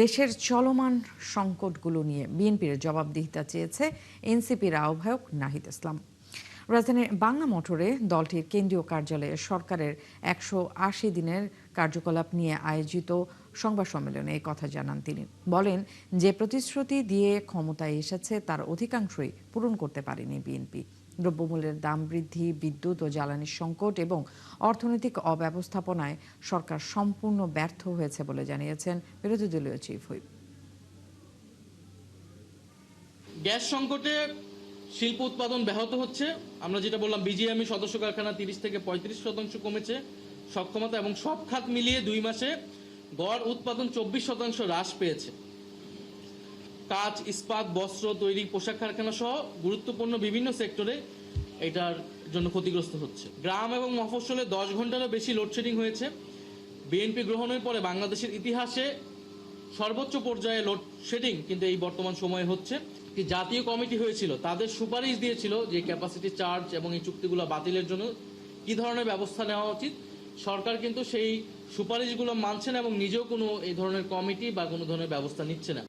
দেশের চলমান সংকটগুলো নিয়ে বিএনপির জবাবদিহিতা চেয়েছে এনসিপির আহ্বায়ক নাহিদ ইসলাম। রাজধানীর বাংলা মোটরে দলটির কেন্দ্রীয় কার্যালয়ে সরকারের ১৮০ দিনের কার্যকলাপ নিয়ে আয়োজিত সংবাদ সম্মেলনে এই কথা জানান তিনি। বলেন, যে প্রতিশ্রুতি দিয়ে ক্ষমতায় এসেছে তার অধিকাংশই পূরণ করতে পারেনি বিএনপি। দ্রব্যমূল্যের দাম বৃদ্ধি, বিদ্যুৎ ও জ্বালানির সংকট এবং অর্থনৈতিক অব্যবস্থাপনায় সরকার সম্পূর্ণ ব্যর্থ হয়েছে বলে জানিয়েছেন বিরোধী দলীয় চিফ হুইপ। গ্যাস সংকটে শিল্প উৎপাদন ব্যাহত হচ্ছে। আমরা যেটা বললাম, বিজিএমই সদস্য কারখানা 30 থেকে 35% কমেছে সক্ষমতা, এবং সব খাত মিলিয়ে 2 মাসে গড় উৎপাদন 24% হ্রাস পেয়েছে। কাঁচ, ইস্পাত, বস্ত্র তৈরি, পোশাক কারখানা সহ গুরুত্বপূর্ণ বিভিন্ন সেক্টরে এটার জন্য ক্ষতিগ্রস্ত হচ্ছে। গ্রাম এবং মফস্বলে 10 ঘন্টারও বেশি লোডশেডিং হয়েছে। বিএনপি গ্রহণের পরে বাংলাদেশের ইতিহাসে সর্বোচ্চ পর্যায়ে লোডশেডিং কিন্তু এই বর্তমান সময়ে হচ্ছে। জাতীয় কমিটি হয়েছিল, তাদের সুপারিশ দিয়েছিল যে ক্যাপাসিটি চার্জ এবং এই চুক্তিগুলো বাতিলের জন্য কি ধরনের ব্যবস্থা নেওয়া উচিত। সরকার কিন্তু সেই সুপারিশগুলো মানছে না এবং নিজেও কোনো এই ধরনের কমিটি বা কোনো ধরনের ব্যবস্থা নিচ্ছে না।